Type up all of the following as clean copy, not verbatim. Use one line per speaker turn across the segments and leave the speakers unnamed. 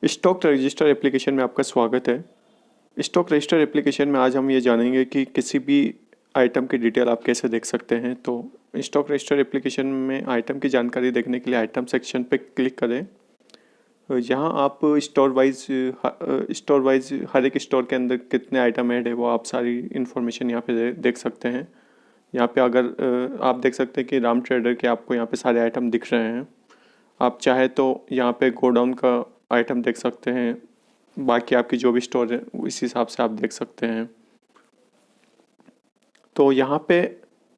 Stock register application में आपका स्वागत है। स्टॉक रजिस्टर एप्लीकेशन में आज हम ये जानेंगे कि किसी भी आइटम की डिटेल आप कैसे देख सकते हैं। तो स्टॉक रजिस्टर एप्लीकेशन में आइटम की जानकारी देखने के लिए आइटम सेक्शन पे क्लिक करें। यहाँ आप स्टोर वाइज हर एक स्टोर के अंदर कितने आइटम ऐड है वो आप सारी इन्फॉर्मेशन यहाँ पे देख सकते हैं। यहाँ पे अगर आप देख सकते हैं कि राम ट्रेडर के आपको यहाँ पे सारे आइटम दिख रहे हैं। आप चाहे तो यहाँ पे गोडाउन का आइटम देख सकते हैं, बाकी आपकी जो भी स्टोर है इस हिसाब से आप देख सकते हैं। तो यहाँ पे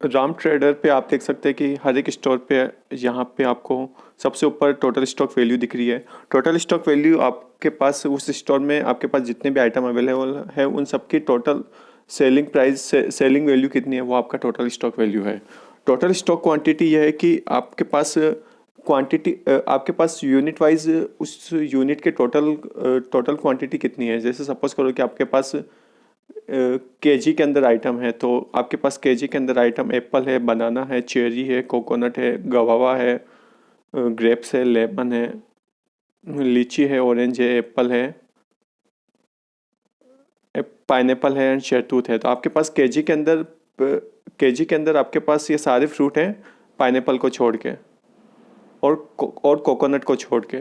राम ट्रेडर पे आप देख सकते हैं कि हर एक स्टोर पे यहाँ पे आपको सबसे ऊपर टोटल स्टॉक वैल्यू दिख रही है। टोटल स्टॉक वैल्यू आपके पास उस स्टोर में आपके पास जितने भी आइटम अवेलेबल है उन सबकी total selling price selling value कितनी है वो आपका टोटल स्टॉक वैल्यू है। टोटल स्टॉक क्वांटिटी यह है कि आपके पास क्वांटिटी आपके पास यूनिट वाइज उस यूनिट के टोटल क्वांटिटी कितनी है। जैसे सपोज करो कि आपके पास केजी के अंदर आइटम है, तो आपके पास केजी के अंदर आइटम एप्पल है, बनाना है, चेरी है, कोकोनट है, गवावा है, ग्रेप्स है, लेमन है, लीची है, ऑरेंज है, एप्पल है, पाइनएप्पल है एंड शहतूत है। तो आपके पास केजी के अंदर आपके पास ये सारे फ्रूट हैं पाइनएप्पल को छोड़ के और कोकोनट को छोड़ के।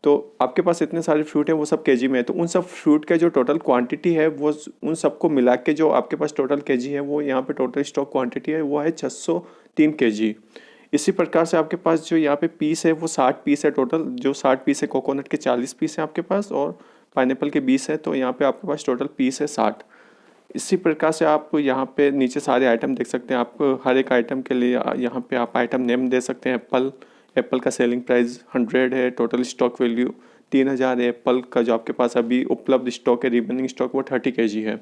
तो आपके पास इतने सारे फ्रूट हैं वो सब केजी में है। तो उन सब फ्रूट का जो टोटल क्वांटिटी है वो उन सबको मिला के जो आपके पास टोटल केजी है वो यहाँ पे टोटल स्टॉक क्वांटिटी है वो है 603 केजी। इसी प्रकार से आपके पास जो यहाँ पे पीस है वो 60 पीस है टोटल। जो 60 पीस है कोकोनट के 40 पीस है आपके पास और पाइनएप्पल के 20 है। तो यहाँ पे आपके पास टोटल पीस है 60। इसी प्रकार से आप यहाँ पे नीचे सारे आइटम देख सकते हैं। आप हर एक आइटम के लिए यहाँ पे आप आइटम नेम दे सकते हैं। एप्पल का सेलिंग प्राइस 100 है, टोटल स्टॉक वैल्यू 3000 है। एप्पल का जो आपके पास अभी उपलब्ध स्टॉक है रिमेनिंग स्टॉक वो 30 केजी है।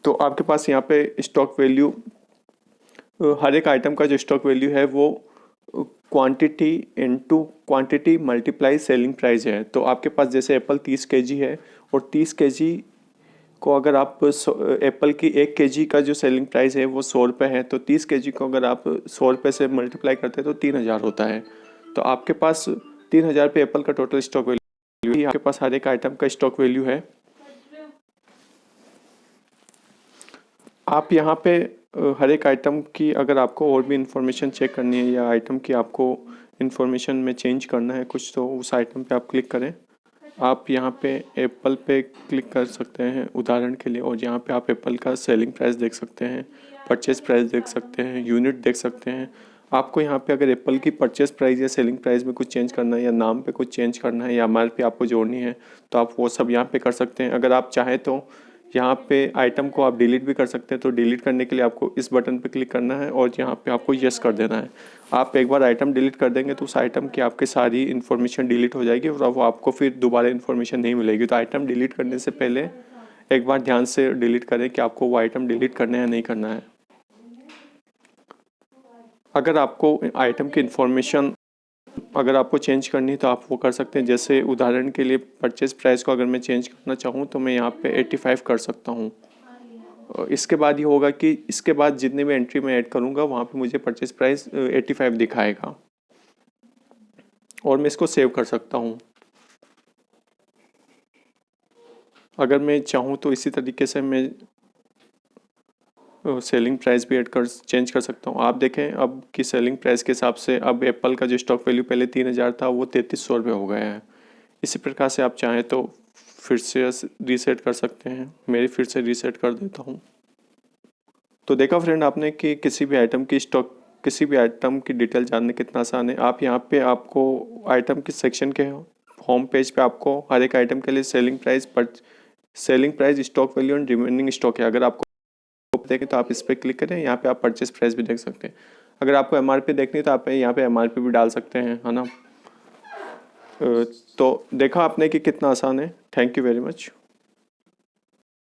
तो आपके पास यहाँ पे स्टॉक वैल्यू हर एक आइटम का जो स्टॉक वैल्यू है वो quantity into quantity multiply selling price है। तो आपके पास जैसे एप्पल 30 केजी है और 30 केजी को अगर आप एप्पल की 1 केजी का जो सेलिंग प्राइस है वो 100 रुपये है, तो 30 केजी को अगर आप 100 रुपये से मल्टीप्लाई करते हैं तो 3000 होता है। तो आपके पास 3000 पे एप्पल का टोटल स्टॉक वैल्यू ही आपके पास हर एक आइटम का स्टॉक वैल्यू है। आप यहाँ पे हर एक आइटम की अगर आपको और भी इंफॉर्मेशन चेक करनी है या आइटम की आपको इंफॉर्मेशन में चेंज करना है कुछ, तो उस आइटम पे आप क्लिक करें। आप यहाँ पे एप्पल पे क्लिक कर सकते हैं उदाहरण के लिए, और यहाँ पे आप एप्पल का सेलिंग प्राइस देख सकते हैं, परचेज प्राइस देख सकते हैं, यूनिट देख सकते हैं। आपको यहाँ पे अगर एप्पल की परचेज प्राइस या सेलिंग प्राइस में कुछ चेंज करना है या नाम पे कुछ चेंज करना है या एमआरपी आपको जोड़नी है तो आप वो सब यहाँ पे कर सकते हैं। अगर आप चाहें तो यहाँ पे आइटम को आप डिलीट भी कर सकते हैं। तो डिलीट करने के लिए आपको इस बटन पे क्लिक करना है और यहाँ पे आपको यस कर देना है। आप एक बार आइटम डिलीट कर देंगे तो उस आइटम की आपकी सारी इन्फॉर्मेशन डिलीट हो जाएगी और वो आपको फिर दोबारा इन्फॉर्मेशन नहीं मिलेगी। तो आइटम डिलीट करने से पहले एक बार ध्यान से डिलीट करें कि आपको वो आइटम डिलीट करना है या नहीं करना है। अगर आपको आइटम की इन्फॉर्मेशन अगर आपको चेंज करनी है तो आप वो कर सकते हैं। जैसे उदाहरण के लिए परचेज प्राइस को अगर मैं चेंज करना चाहूँ तो मैं यहाँ पे 85 कर सकता हूँ। इसके बाद ये होगा कि इसके बाद जितने भी एंट्री मैं ऐड करूँगा वहाँ पे मुझे परचेज प्राइस 85 दिखाएगा और मैं इसको सेव कर सकता हूँ। अगर मैं चाहूँ तो इसी तरीके से मैं सेलिंग प्राइस भी ऐड कर चेंज कर सकता हूँ। आप देखें अब की सेलिंग प्राइस के हिसाब से अब एप्पल का जो स्टॉक वैल्यू पहले 3000 था वो 3300 रुपये हो गया है। इसी प्रकार से आप चाहें तो फिर से रीसेट कर सकते हैं। मेरी फिर से रीसेट कर देता हूँ। तो देखा फ्रेंड आपने कि किसी भी आइटम की डिटेल जानने कितना आसान है। आप यहाँ पे आपको आइटम की सेक्शन के होम पेज पे आपको हर एक आइटम के लिए selling price stock value and remaining stock है। अगर आपको देखें तो आप इस पर क्लिक करें। यहाँ पे आप परचेस प्राइस भी देख सकते हैं। अगर आपको एमआरपी देखनी है तो आप यहाँ पे एमआरपी भी डाल सकते हैं, है ना। तो देखा आपने कि कितना आसान है। Thank you very much.